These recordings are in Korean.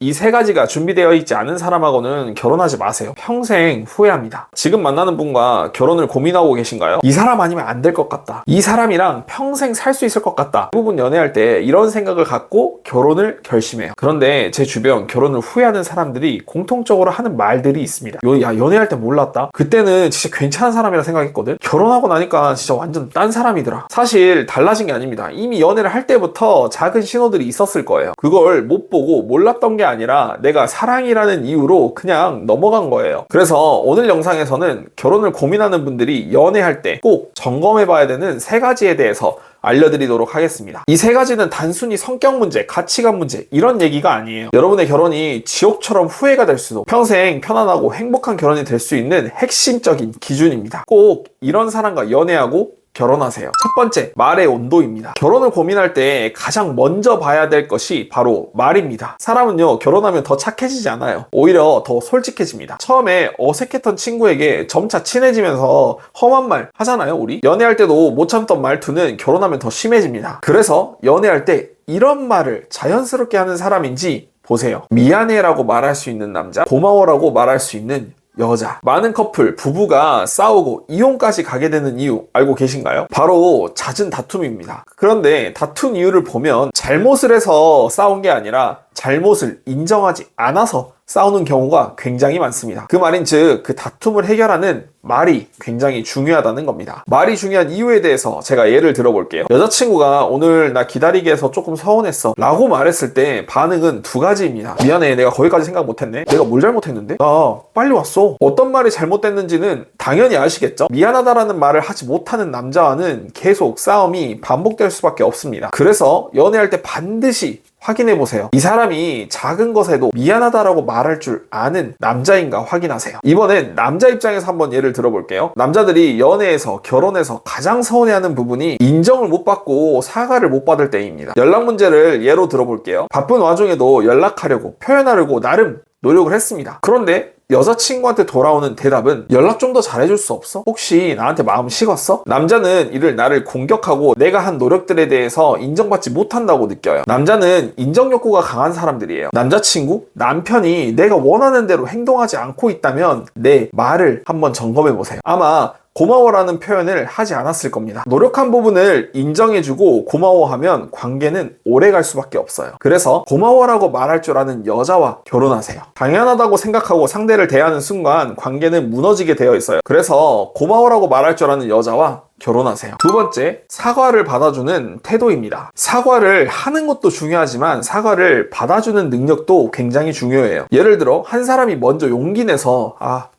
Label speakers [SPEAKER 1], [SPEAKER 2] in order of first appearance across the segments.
[SPEAKER 1] 이 세 가지가 준비되어 있지 않은 사람하고는 결혼하지 마세요. 평생 후회합니다. 지금 만나는 분과 결혼을 고민하고 계신가요? 이 사람 아니면 안 될 것 같다. 이 사람이랑 평생 살 수 있을 것 같다. 대부분 연애할 때 이런 생각을 갖고 결혼을 결심해요. 그런데 제 주변 결혼을 후회하는 사람들이 공통적으로 하는 말들이 있습니다. 야, 연애할 때 몰랐다. 그때는 진짜 괜찮은 사람이라 생각했거든. 결혼하고 나니까 진짜 완전 딴 사람이더라. 사실 달라진 게 아닙니다. 이미 연애를 할 때부터 작은 신호들이 있었을 거예요. 그걸 못 보고 몰랐던 게 아니라 내가 사랑이라는 이유로 그냥 넘어간 거예요. 그래서 오늘 영상에서는 결혼을 고민하는 분들이 연애할 때 꼭 점검해 봐야 되는 세 가지에 대해서 알려드리도록 하겠습니다. 이 세 가지는 단순히 성격 문제, 가치관 문제 이런 얘기가 아니에요. 여러분의 결혼이 지옥처럼 후회가 될 수도 평생 편안하고 행복한 결혼이 될 수 있는 핵심적인 기준입니다. 꼭 이런 사람과 연애하고 결혼하세요. 첫 번째, 말의 온도입니다. 결혼을 고민할 때 가장 먼저 봐야 될 것이 바로 말입니다. 사람은요, 결혼하면 더 착해지지 않아요. 오히려 더 솔직해집니다. 처음에 어색했던 친구에게 점차 친해지면서 험한 말 하잖아요, 우리? 연애할 때도 못 참던 말투는 결혼하면 더 심해집니다. 그래서 연애할 때 이런 말을 자연스럽게 하는 사람인지 보세요. 미안해라고 말할 수 있는 남자, 고마워라고 말할 수 있는 여자. 많은 커플, 부부가 싸우고 이혼까지 가게 되는 이유 알고 계신가요? 바로 잦은 다툼입니다. 그런데 다툰 이유를 보면 잘못을 해서 싸운 게 아니라 잘못을 인정하지 않아서 싸우는 경우가 굉장히 많습니다. 그 말인즉 그 다툼을 해결하는 말이 굉장히 중요하다는 겁니다. 말이 중요한 이유에 대해서 제가 예를 들어볼게요. 여자친구가 오늘 나 기다리게 해서 조금 서운했어 라고 말했을 때 반응은 두 가지입니다. 미안해, 내가 거기까지 생각 못했네. 내가 뭘 잘못했는데? 나 빨리 왔어. 어떤 말이 잘못됐는지는 당연히 아시겠죠? 미안하다라는 말을 하지 못하는 남자와는 계속 싸움이 반복될 수밖에 없습니다. 그래서 연애할 때 반드시 확인해보세요. 이 사람이 작은 것에도 미안하다라고 말할 줄 아는 남자인가 확인하세요. 이번엔 남자 입장에서 한번 예를 들어볼게요. 남자들이 연애에서 결혼해서 가장 서운해하는 부분이 인정을 못 받고 사과를 못 받을 때입니다. 연락 문제를 예로 들어볼게요. 바쁜 와중에도 연락하려고 표현하려고 나름 노력을 했습니다. 그런데 여자친구한테 돌아오는 대답은 연락 좀 더 잘해줄 수 없어? 혹시 나한테 마음 식었어? 남자는 나를 공격하고 내가 한 노력들에 대해서 인정받지 못한다고 느껴요. 남자는 인정 욕구가 강한 사람들이에요. 남자친구, 남편이 내가 원하는 대로 행동하지 않고 있다면 내 말을 한번 점검해보세요. 아마 고마워라는 표현을 하지 않았을 겁니다. 노력한 부분을 인정해주고 고마워하면 관계는 오래 갈 수밖에 없어요. 그래서 고마워라고 말할 줄 아는 여자와 결혼하세요. 당연하다고 생각하고 상대를 대하는 순간 관계는 무너지게 되어 있어요. 그래서 고마워라고 말할 줄 아는 여자와 결혼하세요. 두 번째, 사과를 받아주는 태도입니다. 사과를 하는 것도 중요하지만 사과를 받아주는 능력도 굉장히 중요해요. 예를 들어 한 사람이 먼저 용기 내서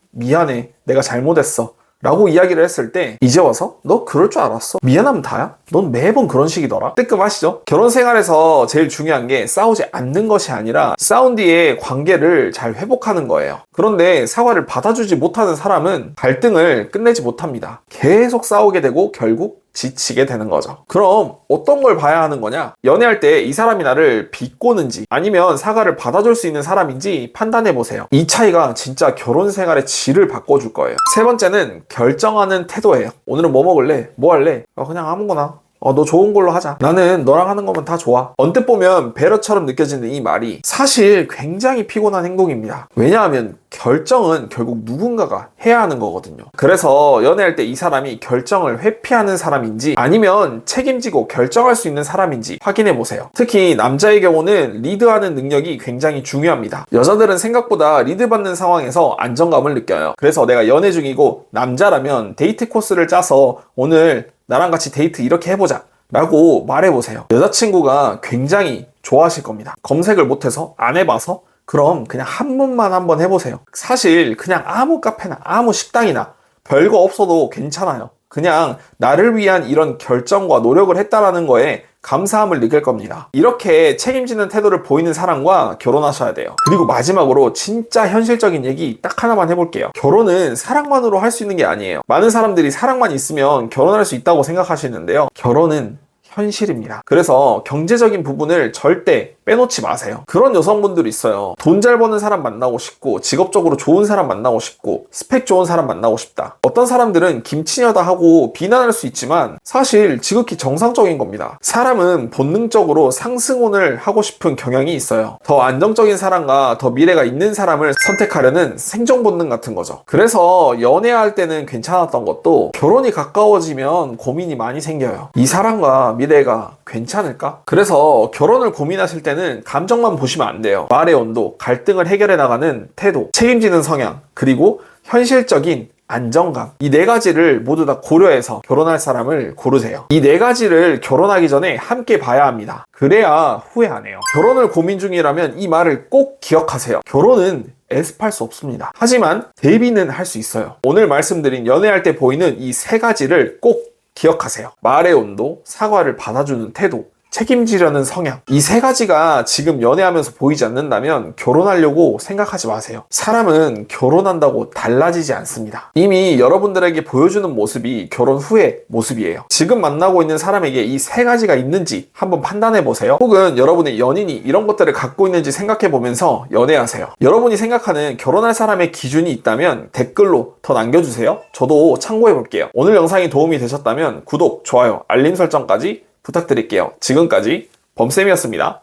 [SPEAKER 1] 미안해, 내가 잘못했어 라고 이야기를 했을 때 이제 와서 너 그럴 줄 알았어? 미안하면 다야? 넌 매번 그런 식이더라? 뜨끔하시죠? 결혼 생활에서 제일 중요한 게 싸우지 않는 것이 아니라 싸운 뒤에 관계를 잘 회복하는 거예요. 그런데 사과를 받아주지 못하는 사람은 갈등을 끝내지 못합니다. 계속 싸우게 되고 결국 지치게 되는 거죠. 그럼 어떤 걸 봐야 하는 거냐? 연애할 때 이 사람이 나를 비꼬는지 아니면 사과를 받아줄 수 있는 사람인지 판단해보세요. 이 차이가 진짜 결혼 생활의 질을 바꿔줄 거예요. 세 번째는 결정하는 태도예요. 오늘은 뭐 먹을래? 뭐 할래? 그냥 아무거나. 너 좋은 걸로 하자. 나는 너랑 하는 거면 다 좋아. 언뜻 보면 배려처럼 느껴지는 이 말이 사실 굉장히 피곤한 행동입니다. 왜냐하면 결정은 결국 누군가가 해야 하는 거거든요. 그래서 연애할 때 이 사람이 결정을 회피하는 사람인지 아니면 책임지고 결정할 수 있는 사람인지 확인해 보세요. 특히 남자의 경우는 리드하는 능력이 굉장히 중요합니다. 여자들은 생각보다 리드받는 상황에서 안정감을 느껴요. 그래서 내가 연애 중이고 남자라면 데이트 코스를 짜서 오늘 나랑 같이 데이트 이렇게 해보자 라고 말해보세요. 여자친구가 굉장히 좋아하실 겁니다. 검색을 못해서 안 해봐서 그럼 그냥 한 번만 한번 해보세요. 사실 그냥 아무 카페나 아무 식당이나 별거 없어도 괜찮아요. 그냥 나를 위한 이런 결정과 노력을 했다라는 거에 감사함을 느낄 겁니다. 이렇게 책임지는 태도를 보이는 사람과 결혼하셔야 돼요. 그리고 마지막으로 진짜 현실적인 얘기 딱 하나만 해볼게요. 결혼은 사랑만으로 할 수 있는 게 아니에요. 많은 사람들이 사랑만 있으면 결혼할 수 있다고 생각하시는데요. 결혼은 현실입니다. 그래서 경제적인 부분을 절대 빼놓지 마세요. 그런 여성분들이 있어요. 돈 잘 버는 사람 만나고 싶고, 직업적으로 좋은 사람 만나고 싶고, 스펙 좋은 사람 만나고 싶다. 어떤 사람들은 김치녀다 하고 비난할 수 있지만 사실 지극히 정상적인 겁니다. 사람은 본능적으로 상승혼을 하고 싶은 경향이 있어요. 더 안정적인 사람과 더 미래가 있는 사람을 선택하려는 생존 본능 같은 거죠. 그래서 연애할 때는 괜찮았던 것도 결혼이 가까워지면 고민이 많이 생겨요. 이 사람과 미래가 괜찮을까? 그래서 결혼을 고민하실 때는 감정만 보시면 안 돼요. 말의 온도, 갈등을 해결해 나가는 태도, 책임지는 성향, 그리고 현실적인 안정감. 이 네 가지를 모두 다 고려해서 결혼할 사람을 고르세요. 이 네 가지를 결혼하기 전에 함께 봐야 합니다. 그래야 후회 안 해요. 결혼을 고민 중이라면 이 말을 꼭 기억하세요. 결혼은 애습할 수 없습니다. 하지만 대비는 할 수 있어요. 오늘 말씀드린 연애할 때 보이는 이 세 가지를 꼭 기억하세요. 말의 온도, 사과를 받아주는 태도, 책임지려는 성향. 이 세 가지가 지금 연애하면서 보이지 않는다면 결혼하려고 생각하지 마세요. 사람은 결혼한다고 달라지지 않습니다. 이미 여러분들에게 보여주는 모습이 결혼 후의 모습이에요. 지금 만나고 있는 사람에게 이 세 가지가 있는지 한번 판단해 보세요. 혹은 여러분의 연인이 이런 것들을 갖고 있는지 생각해 보면서 연애하세요. 여러분이 생각하는 결혼할 사람의 기준이 있다면 댓글로 더 남겨주세요. 저도 참고해 볼게요. 오늘 영상이 도움이 되셨다면 구독, 좋아요, 알림 설정까지 부탁드릴게요. 지금까지 범쌤이었습니다.